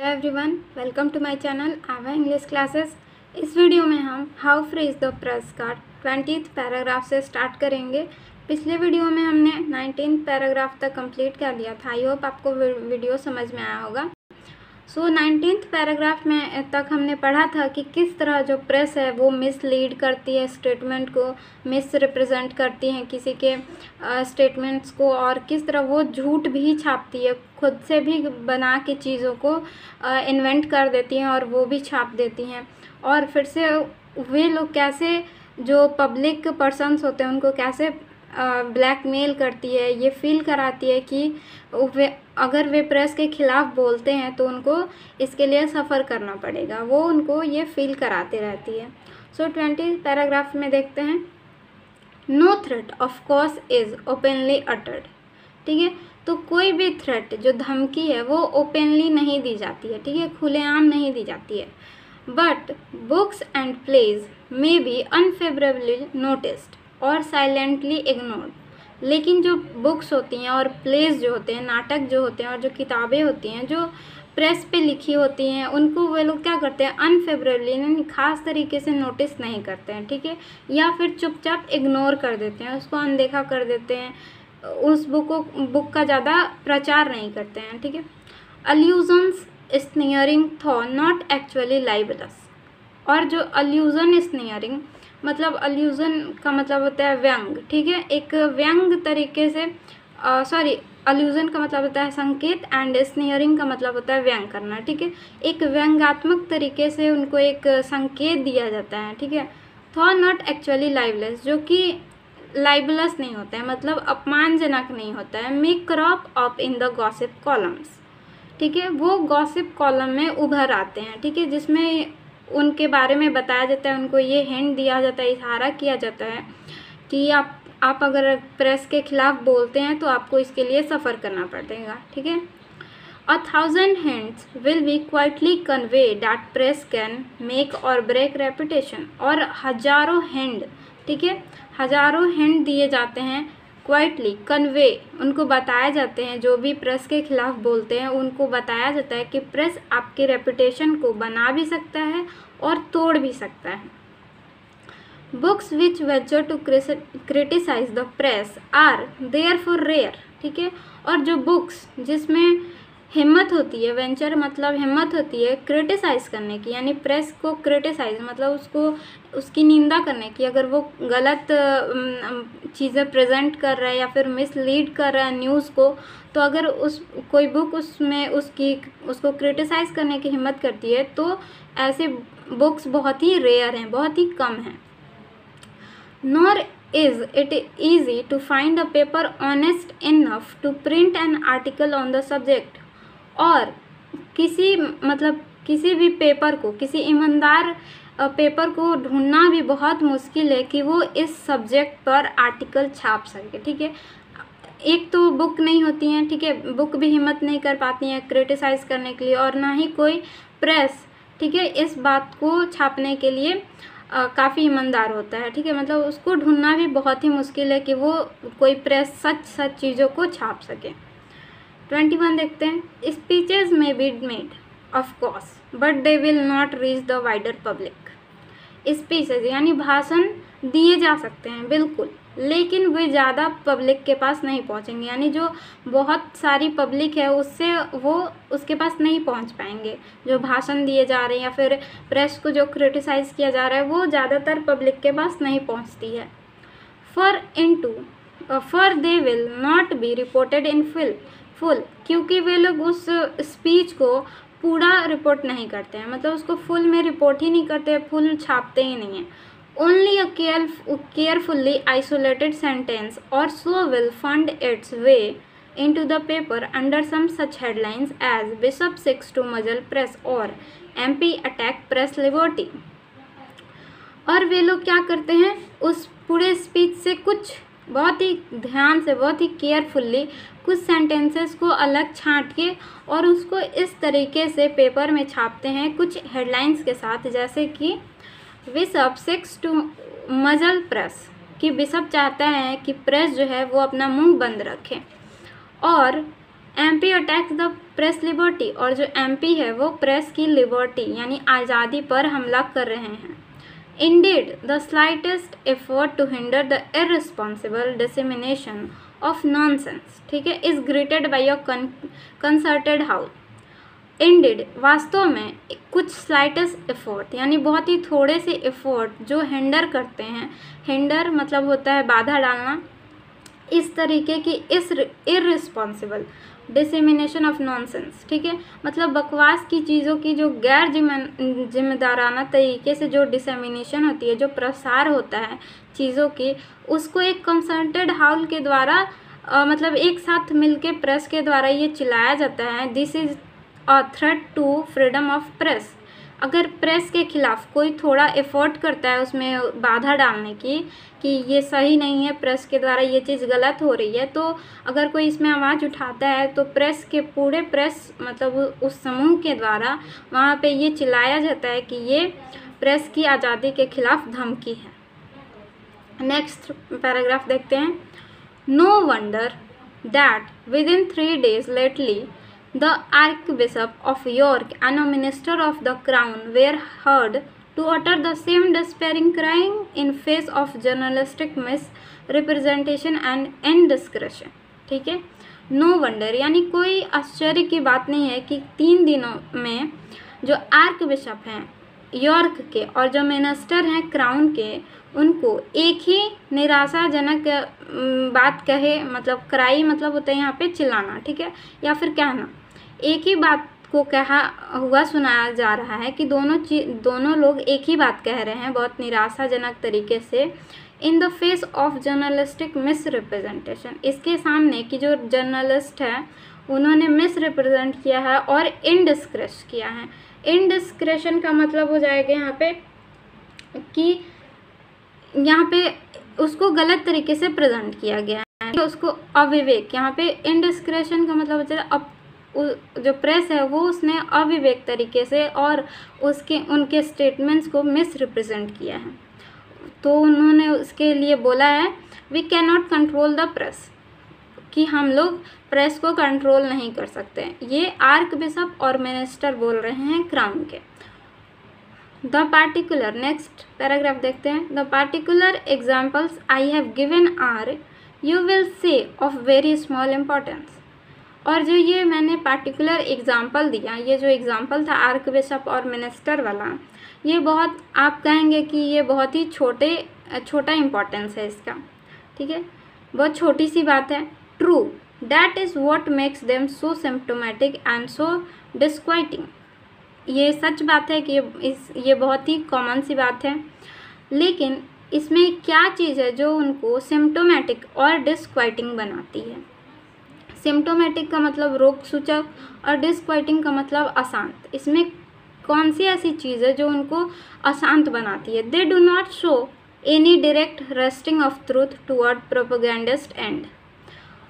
Hello everyone, welcome to my channel आवा English classes. इस video में हम हाउ फ्रीज द प्रेस का 20th पैराग्राफ से स्टार्ट करेंगे। पिछले वीडियो में हमने 19th पैराग्राफ तक कंप्लीट कर लिया था। आई होप आपको वीडियो समझ में आया होगा। 19th पैराग्राफ में तक हमने पढ़ा था कि किस तरह जो प्रेस है वो मिसलीड करती है, स्टेटमेंट को मिस रिप्रेजेंट करती हैं किसी के स्टेटमेंट्स को, और किस तरह वो झूठ भी छापती है, खुद से भी बना के चीज़ों को इन्वेंट कर देती हैं और वो भी छाप देती हैं। और फिर से वे लोग कैसे जो पब्लिक पर्सन्स होते हैं उनको कैसे ब्लैकमेल करती है, ये फील कराती है कि अगर वे प्रेस के खिलाफ बोलते हैं तो उनको इसके लिए सफ़र करना पड़ेगा, वो उनको ये फील कराती रहती है। 20 पैराग्राफ में देखते हैं, no threat of course is openly uttered. ठीक है, तो कोई भी थ्रेट जो धमकी है वो ओपनली नहीं दी जाती है, ठीक है, खुलेआम नहीं दी जाती है। But books and plays may be unfavourably noticed और साइलेंटली इग्नोर्ड। लेकिन जो बुक्स होती हैं और प्लेस जो होते हैं, नाटक जो होते हैं और जो किताबें होती हैं जो प्रेस पे लिखी होती हैं, उनको वे लोग क्या करते हैं, अनफेवरेबली यानी खास तरीके से नोटिस नहीं करते हैं, ठीक है, या फिर चुपचाप इग्नोर कर देते हैं, उसको अनदेखा कर देते हैं, उस बुक का ज़्यादा प्रचार नहीं करते हैं, ठीक है। अल्यूजन्स स्नीयरिंग थॉ नॉट एक्चुअली लाइबलस। और जो अल्यूजन स्नीयरिंग मतलब अल्यूजन का मतलब होता है व्यंग, ठीक है, एक व्यंग तरीके से अल्यूजन का मतलब होता है संकेत एंड स्नीयरिंग का मतलब होता है व्यंग करना, ठीक है, एक व्यंगात्मक तरीके से उनको एक संकेत दिया जाता है, ठीक है। थॉ नॉट एक्चुअली लाइबलस, जो कि लाइबलस नहीं होता है, मतलब अपमानजनक नहीं होता है। May crop up in the gossip columns, ठीक है, वो गॉसिप कॉलम में उभर आते हैं, ठीक है, जिसमें उनके बारे में बताया जाता है, उनको ये हिंट दिया जाता है, इशारा किया जाता है कि आप अगर प्रेस के खिलाफ बोलते हैं तो आपको इसके लिए सफ़र करना पड़ेगा, ठीक है। 1000 hints will be quietly convey that press can make or break reputation। और हजारों हिंट, ठीक है, हजारों हिंट दिए जाते हैं, क्वाइटली कन्वे उनको बताए जाते हैं, जो भी प्रेस के खिलाफ बोलते हैं उनको बताया जाता है कि प्रेस आपके रेपुटेशन को बना भी सकता है और तोड़ भी सकता है। Books which venture to criticise the press are therefore rare, ठीक है, और जो बुक्स जिसमें हिम्मत होती है, वेंचर मतलब हिम्मत होती है क्रिटिसाइज़ करने की, यानी प्रेस को क्रिटिसाइज मतलब उसकी निंदा करने की, अगर वो गलत चीज़ें प्रेजेंट कर रहा है या फिर मिसलीड कर रहा है न्यूज़ को, तो अगर कोई बुक उसमें उसको क्रिटिसाइज़ करने की हिम्मत करती है तो ऐसे बुक्स बहुत ही रेयर हैं, बहुत ही कम हैं। Nor is it easy to find a paper honest enough to print an article on the subject। और किसी भी पेपर को, किसी ईमानदार पेपर को ढूंढना भी बहुत मुश्किल है कि वो इस सब्जेक्ट पर आर्टिकल छाप सके, ठीक है। एक तो बुक नहीं होती हैं, ठीक है, बुक भी हिम्मत नहीं कर पाती हैं क्रिटिसाइज़ करने के लिए, और ना ही कोई प्रेस, ठीक है, इस बात को छापने के लिए काफ़ी ईमानदार होता है, ठीक है, मतलब उसको ढूंढना भी बहुत ही मुश्किल है कि वो कोई प्रेस सच चीज़ों को छाप सके। 21 देखते हैं, स्पीचेज में be made of course but they will not reach the wider public. Speeches यानी भाषण दिए जा सकते हैं बिल्कुल, लेकिन वे ज़्यादा पब्लिक के पास नहीं पहुंचेंगे, यानी जो बहुत सारी पब्लिक है उसके पास नहीं पहुंच पाएंगे। जो भाषण दिए जा रहे हैं या फिर प्रेस को जो क्रिटिसाइज़ किया जा रहा है वो ज़्यादातर पब्लिक के पास नहीं पहुंचती है। For they will not be reported in full, क्योंकि वे लोग उस स्पीच को पूरा रिपोर्ट नहीं करते हैं, मतलब उसको फुल में रिपोर्ट ही नहीं करते, फुल छापते ही नहीं हैं। Only a carefully isolated sentence or so will find its way into the paper under some such headlines as Bishop seeks to muzzle press or MP attack press liberty। और वे लोग क्या करते हैं, उस पूरे स्पीच से कुछ बहुत ही ध्यान से, बहुत ही केयरफुल्ली कुछ सेंटेंसेस को अलग छांट के और उसको इस तरीके से पेपर में छापते हैं कुछ हेडलाइंस के साथ, जैसे कि बिशप सेक्स टू मजल प्रेस, कि बिशप चाहता है कि प्रेस जो है वो अपना मुंह बंद रखे, और MP attacks the press liberty, और जो MP है वो प्रेस की लिबर्टी यानी आज़ादी पर हमला कर रहे हैं। Indeed, the slightest effort to hinder the irresponsible dissemination of nonsense, ठीक है, is greeted by a concerted howl. Indeed, वास्तव में कुछ slightest effort यानी बहुत ही थोड़े से effort जो हिंडर करते हैं, हिंडर मतलब होता है बाधा डालना, इस तरीके की irresponsible डिसेमिनेशन ऑफ नॉनसेंस, ठीक है, मतलब बकवास की चीज़ों की जो गैर जिम्मेदाराना तरीके से जो डिसेमिनेशन होती है, जो प्रसार होता है चीज़ों की, उसको एक कंसर्टेड हाउल के द्वारा मतलब एक साथ मिलके प्रेस के द्वारा ये चिल्लाया जाता है। This is a threat to freedom of press. अगर प्रेस के खिलाफ कोई थोड़ा एफर्ट करता है उसमें बाधा डालने की कि ये सही नहीं है, प्रेस के द्वारा ये चीज़ गलत हो रही है, तो अगर कोई इसमें आवाज़ उठाता है तो प्रेस के पूरे प्रेस मतलब उस समूह के द्वारा वहाँ पे ये चिल्लाया जाता है कि ये प्रेस की आज़ादी के खिलाफ धमकी है। नेक्स्ट पैराग्राफ देखते हैं। No wonder that within 3 days lately the Archbishop of York and a minister of the crown were heard to utter the same despairing cry in face of journalistic misrepresentation and indiscretion, ठीक है। No wonder यानी कोई आश्चर्य की बात नहीं है कि 3 दिनों में जो आर्क बिशप हैं यॉर्क के और जो मिनिस्टर हैं क्राउन के, उनको एक ही निराशाजनक बात कहे, मतलब क्राई मतलब होता है यहाँ पे चिल्लाना, ठीक है, या फिर कहना, एक ही बात को कहा हुआ सुनाया जा रहा है कि दोनों लोग एक ही बात कह रहे हैं बहुत निराशाजनक तरीके से। In the face of journalistic miss representation, इसके सामने कि जो जर्नलिस्ट है उन्होंने मिस रिप्रेजेंट किया है और इनडिस्क्रेशन किया है। इनडिस्क्रेशन का मतलब हो जाएगा यहाँ पे कि यहाँ पे उसको गलत तरीके से प्रेजेंट किया गया है, उसको अविवेक, यहाँ पे इनडिस्क्रेशन का मतलब हो जाएगा जो प्रेस है वो उसने अविवेक तरीके से और उनके स्टेटमेंट्स को मिस रिप्रेजेंट किया है। तो उन्होंने उसके लिए बोला है we can not control the press, कि हम लोग प्रेस को कंट्रोल नहीं कर सकते। ये आर्क बिशप और मिनिस्टर बोल रहे हैं क्राउन के। द पार्टिकुलर, नेक्स्ट पैराग्राफ देखते हैं। The particular examples I have given are you will say of very small importance, और जो ये मैंने पार्टिकुलर एग्जाम्पल दिया, ये जो एग्जाम्पल था आर्क बिशप और मिनिस्टर वाला, ये बहुत आप कहेंगे कि ये बहुत ही छोटा इम्पोर्टेंस है इसका, ठीक है, बहुत छोटी सी बात है। True, that is what makes them so symptomatic and so disquieting, ये सच बात है कि ये बहुत ही कॉमन सी बात है, लेकिन इसमें क्या चीज़ है जो उनको सिम्प्टोमेटिक और डिस्क्वाइटिंग बनाती है। सिम्प्टोमेटिक का मतलब रोग सूचक और डिस्क्वाइटिंग का मतलब अशांत। इसमें कौन सी ऐसी चीज़ है जो उनको अशांत बनाती है। They do not show any direct wresting of truth toward propagandist end,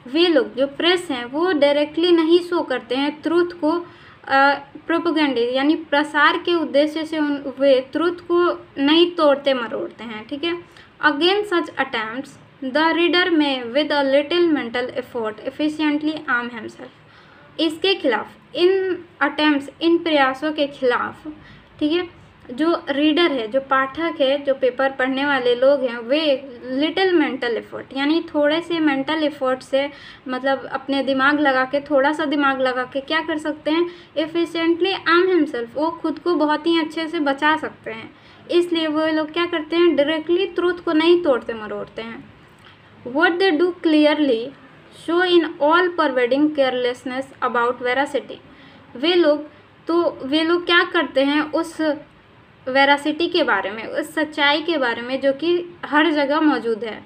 वे लोग जो प्रेस हैं वो डायरेक्टली नहीं शो करते हैं ट्रूथ को प्रोपेगेंडे यानी प्रसार के उद्देश्य से वे ट्रूथ को नहीं तोड़ते मरोड़ते हैं, ठीक है। Again such attempts the reader में with a little mental effort efficiently arm himself, इसके खिलाफ इन अटैम्प्ट्स, इन प्रयासों के खिलाफ, ठीक है, जो रीडर है, जो पाठक है, जो पेपर पढ़ने वाले लोग हैं, वे लिटिल मेंटल एफर्ट यानी थोड़े से मेंटल एफर्ट से मतलब अपने दिमाग लगा के, थोड़ा सा दिमाग लगा के क्या कर सकते हैं, एफिशिएंटली आर्म हिमसेल्फ, वो खुद को बहुत ही अच्छे से बचा सकते हैं। इसलिए वो लोग क्या करते हैं, डायरेक्टली ट्रूथ को नहीं तोड़ते मरोड़ते हैं। What they do clearly show in all pervading carelessness about veracity, वे लोग क्या करते हैं उस वेरासिटी के बारे में, उस सच्चाई के बारे में जो कि हर जगह मौजूद है।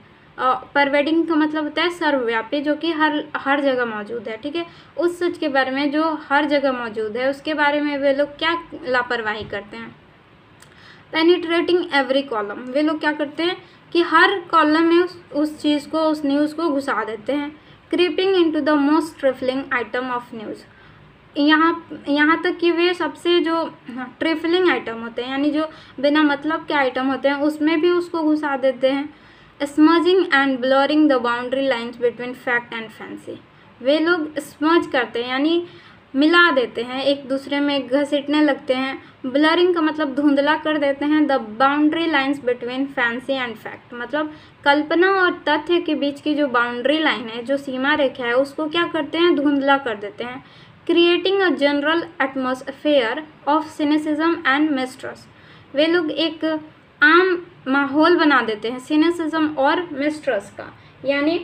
परवेडिंग का मतलब होता है सर्वव्यापी, जो कि हर जगह मौजूद है, ठीक है, उस सच के बारे में जो हर जगह मौजूद है उसके बारे में वे लोग क्या लापरवाही करते हैं। पेनिट्रेटिंग एवरी कॉलम, वे लोग क्या करते हैं कि हर कॉलम में उस चीज़ को, उस न्यूज़ को घुसा देते हैं। Creeping into the most trifling item of news, यहाँ तक कि वे सबसे जो ट्रिफलिंग आइटम होते हैं यानी जो बिना मतलब के आइटम होते हैं उसमें भी उसको घुसा देते हैं। Smudging and blurring the boundary lines between fact and fancy, वे लोग स्मर्ज करते हैं यानी मिला देते हैं, एक दूसरे में घसीटने लगते हैं। ब्लरिंग का मतलब धुंधला कर देते हैं। The boundary lines between fancy and fact, मतलब कल्पना और तथ्य के बीच की जो बाउंड्री लाइन है, जो सीमा रेखा है, उसको क्या करते हैं, धुंधला कर देते हैं। Creating a general atmosphere of cynicism and mistrust, वे लोग एक आम माहौल बना देते हैं सिनिसिज्म और मिस्ट्रस्ट का, यानी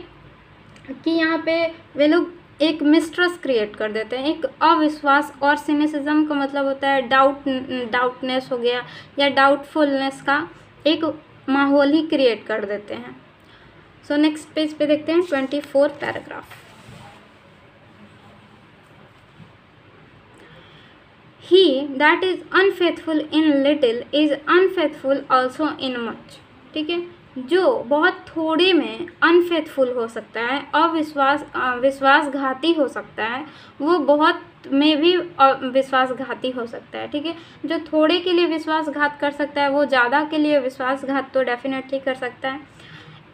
कि यहाँ पे वे लोग एक मिस्ट्रस्ट क्रिएट कर देते हैं, एक अविश्वास। और सिनिसिज्म का मतलब होता है डाउटनेस हो गया या डाउटफुलनेस का एक माहौल ही क्रिएट कर देते हैं। सो नेक्स्ट पेज पे देखते हैं 24 paragraph. He that is unfaithful in little is unfaithful also in much, ठीक है। जो बहुत थोड़े में अनफेथफुल हो सकता है, विश्वासघाती हो सकता है, वो बहुत में भी विश्वासघाती हो सकता है, ठीक है। जो थोड़े के लिए विश्वासघात कर सकता है, वो ज़्यादा के लिए विश्वासघात तो डेफिनेटली कर सकता है।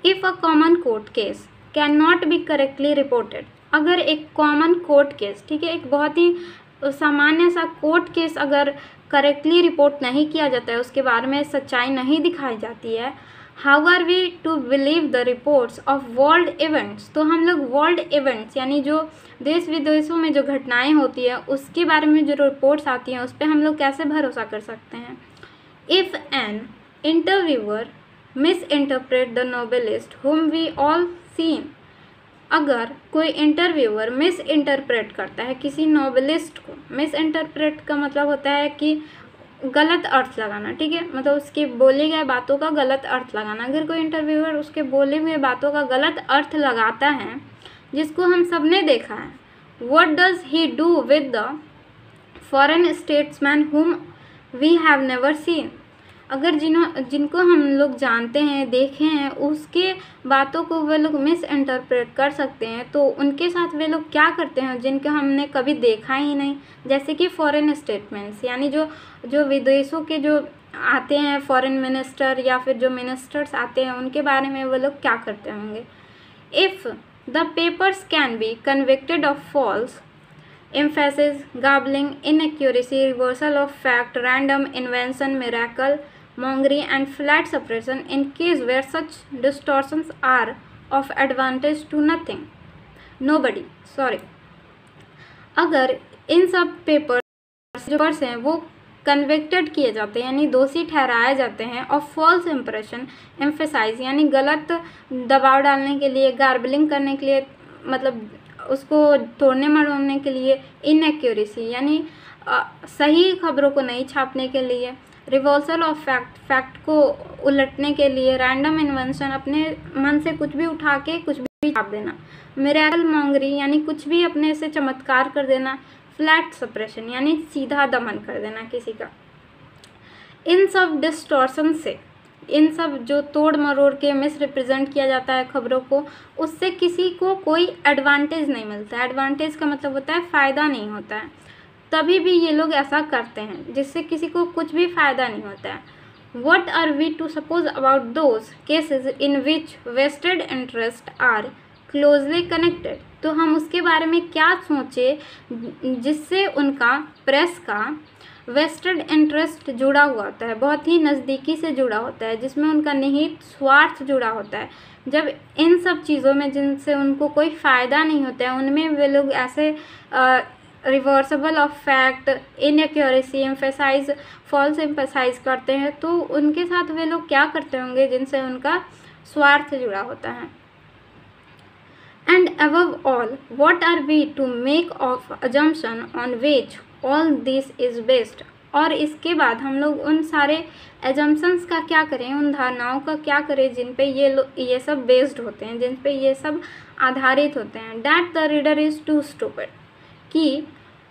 If a common court case can not be correctly reported, अगर एक कॉमन कोर्ट केस, ठीक है, एक बहुत ही सामान्य सा कोर्ट केस अगर करेक्टली रिपोर्ट नहीं किया जाता है, उसके बारे में सच्चाई नहीं दिखाई जाती है, how are we to believe the reports of world events, तो हम लोग वर्ल्ड इवेंट्स यानी जो देश विदेशों में जो घटनाएं होती है उसके बारे में जो रिपोर्ट्स आती हैं उस पर हम लोग कैसे भरोसा कर सकते हैं। If an interviewer misinterpret the novelist whom we all seen, अगर कोई इंटरव्यूअर मिस इंटरप्रेट करता है किसी नोवेलिस्ट को, मिस इंटरप्रेट का मतलब होता है कि गलत अर्थ लगाना, ठीक है, मतलब उसके बोले गए बातों का गलत अर्थ लगाना। अगर कोई इंटरव्यूअर उसके बोले हुए बातों का गलत अर्थ लगाता है, जिसको हम सब ने देखा है, what does he do with the foreign statesman whom we have never seen, अगर जिनको हम लोग जानते हैं, देखे हैं, उसके बातों को वे लोग मिस इंटरप्रेट कर सकते हैं, तो उनके साथ वे लोग क्या करते हैं जिनको हमने कभी देखा ही नहीं। जैसे कि फॉरेन स्टेटमेंट्स, यानी जो विदेशों के जो आते हैं फॉरेन मिनिस्टर या फिर जो मिनिस्टर्स आते हैं, उनके बारे में वो लोग क्या करते होंगे। If the papers can be convicted of false emphasis, garbling, inaccuracy, reversal of fact, random invention, miracle mongery and flat suppression in case where such distortions are of advantage to nobody, अगर इन सब papers हैं वो convicted किए जाते हैं यानी दोषी ठहराए जाते हैं, और फॉल्स इंप्रेशन एम्फेसाइज यानी गलत दबाव डालने के लिए, गार्बलिंग करने के लिए, मतलब उसको तोड़ने मरोड़ने के लिए, इनएक्यूरेसी यानी सही खबरों को नहीं छापने के लिए, रिवर्सल ऑफ फैक्ट को उलटने के लिए, रैंडम इन्वेंशन अपने मन से कुछ भी उठा के कुछ भी छाप देना, मिरेकल मॉन्गरी यानी कुछ भी अपने से चमत्कार कर देना, फ्लैट सप्रेशन यानी सीधा दमन कर देना किसी का। इन सब डिस्टॉर्शन से, इन सब जो तोड़ मरोड़ के मिस रिप्रेजेंट किया जाता है खबरों को, उससे किसी को कोई एडवांटेज नहीं मिलता है। एडवांटेज का मतलब होता है फ़ायदा नहीं होता है, तभी भी ये लोग ऐसा करते हैं जिससे किसी को कुछ भी फ़ायदा नहीं होता है। What are we to suppose about those cases in which vested interests are closely connected? तो हम उसके बारे में क्या सोचें जिससे उनका प्रेस का वेस्टेड इंटरेस्ट जुड़ा हुआ होता है, बहुत ही नज़दीकी से जुड़ा होता है, जिसमें उनका निहित स्वार्थ जुड़ा होता है। जब इन सब चीज़ों में जिनसे उनको कोई फ़ायदा नहीं होता है, उनमें वे लोग ऐसे reversible of fact, inaccuracy, emphasise, false emphasise करते हैं, तो उनके साथ वे लोग क्या करते होंगे जिनसे उनका स्वार्थ जुड़ा होता है। And above all, what are we to make of assumption on which all this is based? और इसके बाद हम लोग उन सारे एजम्पन्स का क्या करें, उन धारणाओं का क्या करें जिन पे ये सब बेस्ड होते हैं, जिन पे ये सब आधारित होते हैं। That the reader is too stupid, कि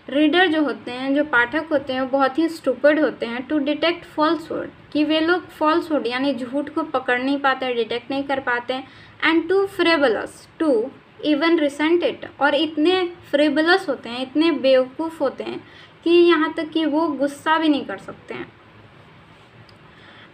रीडर जो होते हैं, जो पाठक होते हैं, वो बहुत ही स्टूपिड होते हैं। टू डिटेक्ट फॉल्सहुड, कि वे लोग फॉल्सहुड यानी झूठ को पकड़ नहीं पाते, डिटेक्ट नहीं कर पाते हैं। And to fabulous to even resent it, और इतने फ्रेबलस होते हैं, इतने बेवकूफ़ होते हैं कि यहाँ तक कि वो गुस्सा भी नहीं कर सकते हैं।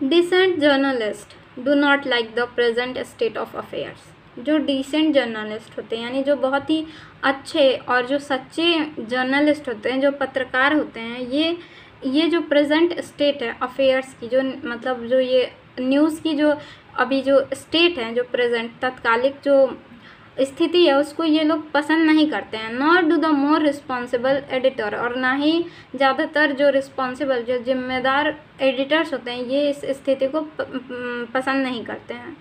Decent journalist do not like the present state of affairs, जो डिसेंट जर्नलिस्ट होते हैं, यानी जो बहुत ही अच्छे और जो सच्चे जर्नलिस्ट होते हैं, जो पत्रकार होते हैं, ये जो प्रेजेंट स्टेट है अफेयर्स की, जो मतलब जो ये न्यूज़ की जो अभी जो स्टेट है, जो प्रेजेंट तत्कालिक जो स्थिति है, उसको ये लोग पसंद नहीं करते हैं। Nor do the more responsible editor, और ना ही ज़्यादातर जो रिस्पॉन्सिबल जो जिम्मेदार एडिटर्स होते हैं ये इस स्थिति को पसंद नहीं करते हैं।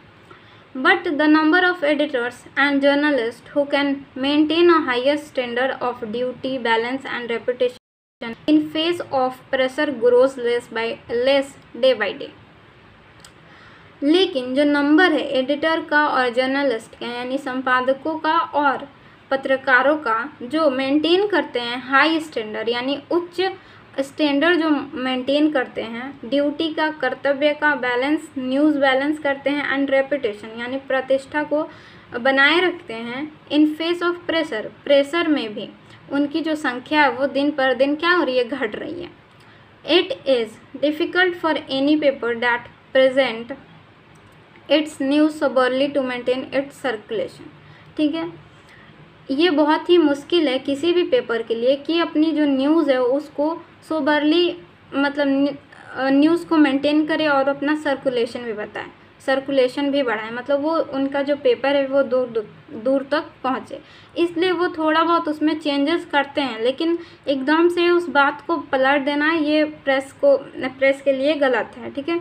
But the number of editors and journalist who can maintain a highest standard of duty, balance and reputation in face of pressure grows less day by day. लेकिन जो नंबर है एडिटर का और जर्नलिस्ट का, यानी संपादकों का और पत्रकारों का, जो मेंटेन करते हैं हाई स्टैंडर्ड, यानी उच्च स्टैंडर्ड जो मेंटेन करते हैं, ड्यूटी का, कर्तव्य का, बैलेंस, न्यूज़ बैलेंस करते हैं, एंड रेपुटेशन यानी प्रतिष्ठा को बनाए रखते हैं, इन फेस ऑफ प्रेशर में भी उनकी जो संख्या है वो दिन पर दिन क्या हो रही है, घट रही है। It is difficult for any paper that present its news soberly to maintain its circulation. ठीक है, ये बहुत ही मुश्किल है किसी भी पेपर के लिए कि अपनी जो न्यूज़ है उसको सोबरली मतलब न्यूज़ को मेंटेन करे और अपना सर्कुलेशन भी बताए, सर्कुलेशन भी बढ़ाए, मतलब वो उनका जो पेपर है वो दूर तक पहुँचे। इसलिए वो थोड़ा बहुत उसमें चेंजेस करते हैं, लेकिन एकदम से उस बात को पलट देना ये प्रेस के लिए गलत है। ठीक है,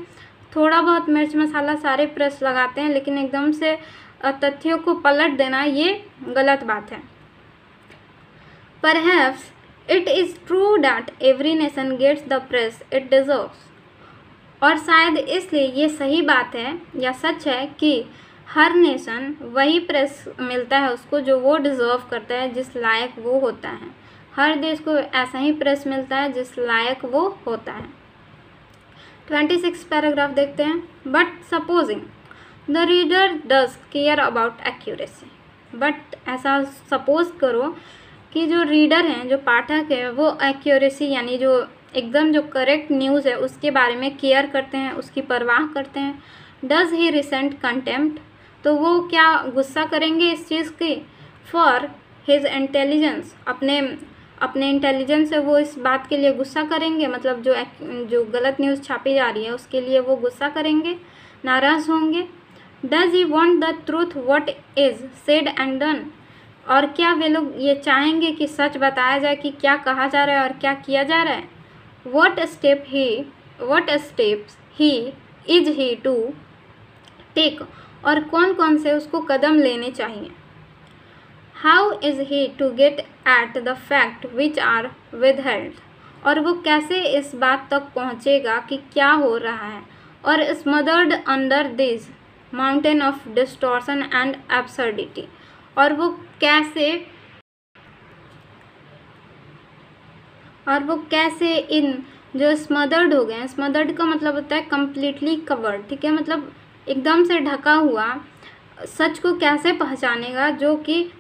थोड़ा बहुत मिर्च मसाला सारे प्रेस लगाते हैं, लेकिन एकदम से तथ्यों को पलट देना ये गलत बात है। Perhaps it is true that every nation gets the press it deserves, और शायद इसलिए ये सही बात है या सच है कि हर नेशन वही प्रेस मिलता है उसको जो वो डिज़र्व करता है, जिस लायक वो होता है। हर देश को ऐसा ही प्रेस मिलता है जिस लायक वो होता है। 26 पैराग्राफ देखते हैं। But supposing the reader does care about accuracy, but ऐसा सपोज करो कि जो रीडर हैं, जो पाठक है, वो एक्यूरेसी यानी जो एकदम जो करेक्ट न्यूज़ है उसके बारे में केयर करते हैं, उसकी परवाह करते हैं। डज ही रिसेंट कंटेम्प्ट, तो वो क्या गुस्सा करेंगे इस चीज़ की, फॉर हिज इंटेलिजेंस, अपने इंटेलिजेंस से वो इस बात के लिए गुस्सा करेंगे, मतलब जो गलत न्यूज़ छापी जा रही है उसके लिए वो गुस्सा करेंगे, नाराज़ होंगे। Does he want the truth what is said and done, और क्या वे लोग ये चाहेंगे कि सच बताया जाए कि क्या कहा जा रहा है और क्या किया जा रहा है। What steps he is he to take, और कौन कौन से उसको कदम लेने चाहिए। How is he to get at the fact which are withheld, और वो कैसे इस बात तक पहुँचेगा कि क्या हो रहा है। और smothered under this mountain of distortion and absurdity, और वो कैसे इन जो स्मदर्ड हो गए, स्मदर्ड का मतलब होता है कम्प्लीटली कवर्ड। ठीक है, मतलब एकदम से ढका हुआ, सच को कैसे पहचानेगा जो कि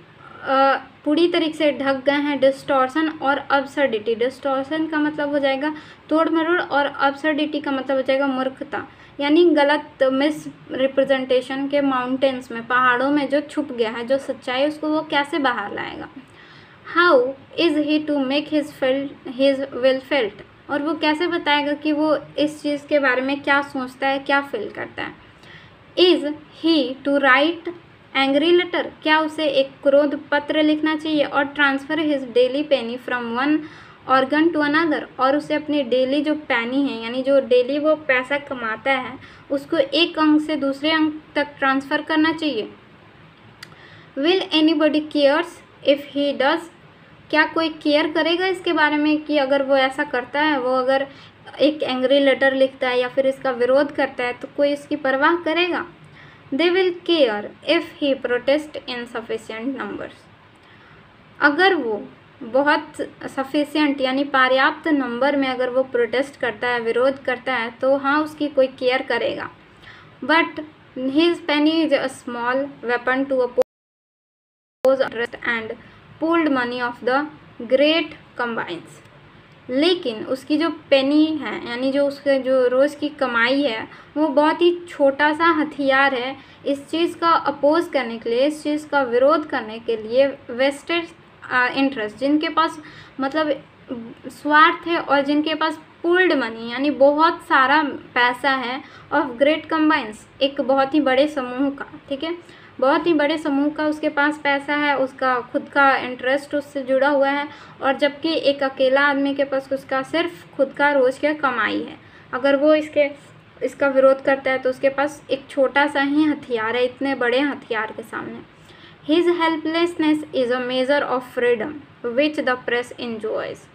पूरी तरीके से ढक गए हैं। डिस्टॉर्शन और अब्सर्डिटी, डिस्टॉर्शन का मतलब हो जाएगा तोड़ मरोड़, और अब्सर्डिटी का मतलब हो जाएगा मूर्खता, यानी गलत मिस रिप्रेजेंटेशन के माउंटेन्स में, पहाड़ों में जो छुप गया है जो सच्चाई, उसको वो कैसे बाहर लाएगा। How is he to make his will felt, और वो कैसे बताएगा कि वो इस चीज़ के बारे में क्या सोचता है, क्या फील करता है। Is he to write angry letter, क्या उसे एक क्रोध पत्र लिखना चाहिए। और transfer his daily penny from one organ to another, और उसे अपनी डेली जो पैनी है, यानी जो डेली वो पैसा कमाता है, उसको एक अंक से दूसरे अंक तक ट्रांसफ़र करना चाहिए। Will anybody cares if he does, क्या कोई केयर करेगा इसके बारे में कि अगर वो ऐसा करता है, वो अगर एक एंग्री लेटर लिखता है या फिर इसका विरोध करता है, तो कोई इसकी परवाह करेगा। They will care if he protest in sufficient numbers, अगर वो बहुत सफिशिएंट यानी पर्याप्त नंबर में अगर वो प्रोटेस्ट करता है, विरोध करता है, तो हाँ उसकी कोई केयर करेगा। But his penny is a small weapon to oppose interest and pooled money of the great combines, लेकिन उसकी जो पेनी है यानी जो उसके जो रोज़ की कमाई है वो बहुत ही छोटा सा हथियार है इस चीज़ का अपोज करने के लिए, इस चीज़ का विरोध करने के लिए वेस्टेड इंटरेस्ट, जिनके पास मतलब स्वार्थ है और जिनके पास पूल्ड मनी यानी बहुत सारा पैसा है, ऑफ ग्रेट कंबाइंस, एक बहुत ही बड़े समूह का, ठीक है, बहुत ही बड़े समूह का उसके पास पैसा है, उसका खुद का इंटरेस्ट उससे जुड़ा हुआ है, और जबकि एक अकेला आदमी के पास उसका सिर्फ खुद का रोज़ की कमाई है। अगर वो इसका विरोध करता है तो उसके पास एक छोटा सा ही हथियार है इतने बड़े हथियार के सामने। His helplessness is a measure of freedom which the press enjoys।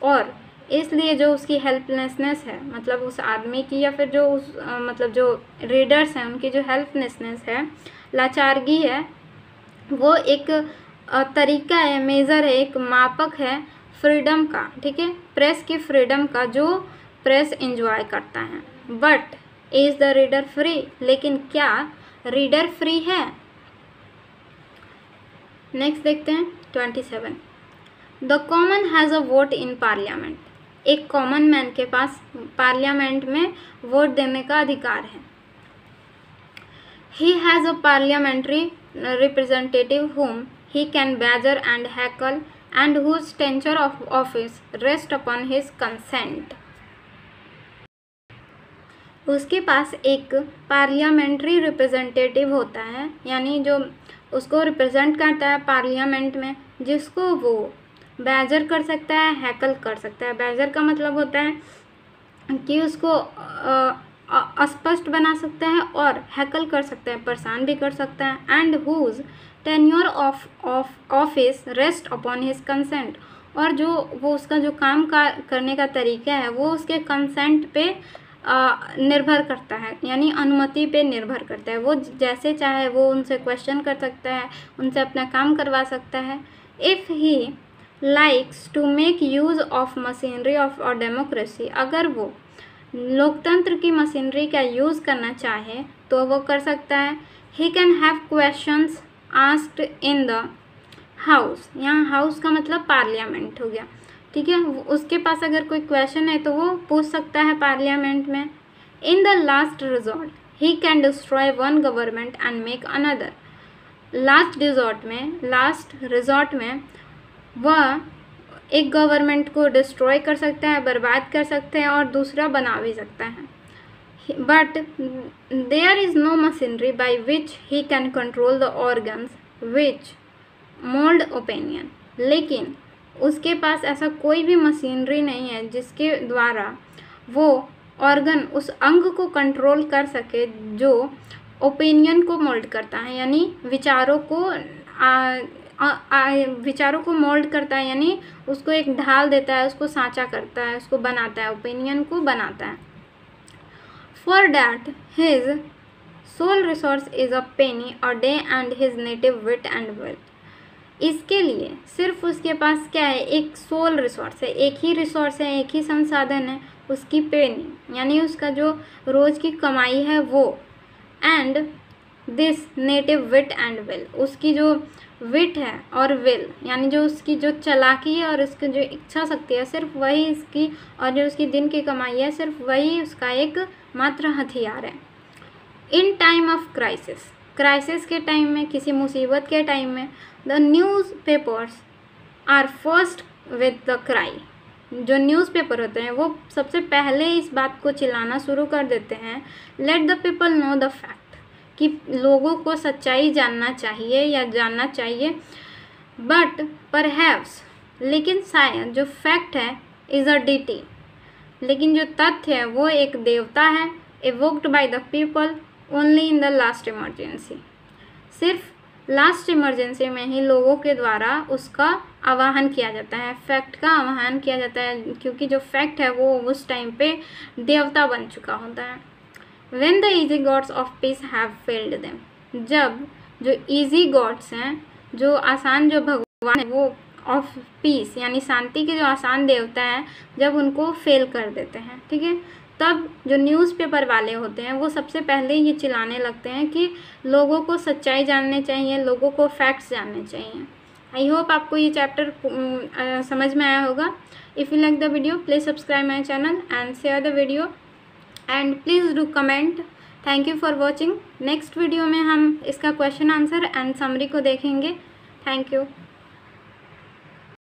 और इसलिए जो उसकी हेल्पलेसनेस है, मतलब उस आदमी की या फिर जो उस मतलब जो रीडर्स हैं उनकी जो हेल्पलेसनेस है, लाचारगी है, वो एक तरीका है, मेज़र है, एक मापक है फ्रीडम का, ठीक है, प्रेस की फ्रीडम का जो प्रेस एंजॉय करता है। But is the reader free? लेकिन क्या रीडर फ्री है? नेक्स्ट देखते हैं 27। The common has a vote in parliament. एक कॉमन मैन के पास पार्लियामेंट में वोट देने का अधिकार है। He has a parliamentary representative whom he can badger and heckle and whose tenure of office rest upon his consent। उसके पास एक parliamentary representative होता है, यानी जो उसको रिप्रेजेंट करता है पार्लियामेंट में, जिसको वो बैजर कर सकता है, हैकल कर सकता है। बैजर का मतलब होता है कि उसको अस्पष्ट बना सकता है, और हैकल कर सकता है, परेशान भी कर सकता है। And whose tenure of office rest upon his consent, और जो वो उसका जो काम करने का तरीका है वो उसके कंसेंट पे निर्भर करता है, यानी अनुमति पे निर्भर करता है। वो जैसे चाहे वो उनसे क्वेश्चन कर सकता है, उनसे अपना काम करवा सकता है। If he likes to make use of machinery of और डेमोक्रेसी, अगर वो लोकतंत्र की मशीनरी का यूज़ करना चाहे तो वो कर सकता है। He can have questions asked in the house, यहाँ हाउस का मतलब पार्लियामेंट हो गया, ठीक है, उसके पास अगर कोई क्वेश्चन है तो वो पूछ सकता है पार्लियामेंट में। इन the last resort he can destroy one government and make another. Last resort में वह एक गवर्नमेंट को डिस्ट्रॉय कर सकता है, बर्बाद कर सकते हैं, और दूसरा बना भी सकता है। But there is no machinery by which he can control the organs which mould opinion. लेकिन उसके पास ऐसा कोई भी मशीनरी नहीं है जिसके द्वारा वो ऑर्गन, उस अंग को कंट्रोल कर सके जो ओपिनियन को मोल्ड करता है, यानी विचारों को मोल्ड करता है, यानी उसको एक ढाल देता है, उसको सांचा करता है, उसको बनाता है, ओपिनियन को बनाता है। For that his sole resource is a penny a day and his native wit and wealth. इसके लिए सिर्फ उसके पास क्या है, एक सोल रिसोर्स है, एक ही रिसोर्स है, एक ही संसाधन है, उसकी पेनी यानी उसका जो रोज़ की कमाई है वो, and this native wit and will, उसकी जो विट है और विल यानी जो उसकी जो चालाकी है और उसकी जो इच्छा शक्ति है, सिर्फ वही इसकी, और जो उसकी दिन की कमाई है सिर्फ वही उसका एक मात्र हथियार है। इन टाइम ऑफ क्राइसिस के टाइम में, किसी मुसीबत के टाइम में, the news papers are first with the cry. जो न्यूज़पेपर होते हैं वो सबसे पहले इस बात को चिल्लाना शुरू कर देते हैं, let the people know the fact, कि लोगों को सच्चाई जानना चाहिए या जानना चाहिए। बट परहैप्स, लेकिन शायद जो फैक्ट है, इज़ अ डिटी, लेकिन जो तथ्य है वो एक देवता है, evoked by the people only in the last emergency. सिर्फ लास्ट इमरजेंसी में ही लोगों के द्वारा उसका आवाहन किया जाता है, फैक्ट का आवाहन किया जाता है, क्योंकि जो फैक्ट है वो उस टाइम पे देवता बन चुका होता है। When the easy gods of peace have failed them, जब जो easy gods हैं, जो आसान जो भगवान है वो ऑफ पीस यानी शांति के जो आसान देवता हैं, जब उनको फेल कर देते हैं, ठीक है, तब जो न्यूज़पेपर वाले होते हैं वो सबसे पहले ये चिल्लाने लगते हैं कि लोगों को सच्चाई जाननी चाहिए, लोगों को फैक्ट्स जानने चाहिए। आई होप आपको ये चैप्टर समझ में आया होगा। If you like the video please subscribe my channel and share the video and please do comment. Thank you for watching. Next video में हम इसका क्वेश्चन आंसर एंड समरी को देखेंगे। Thank you.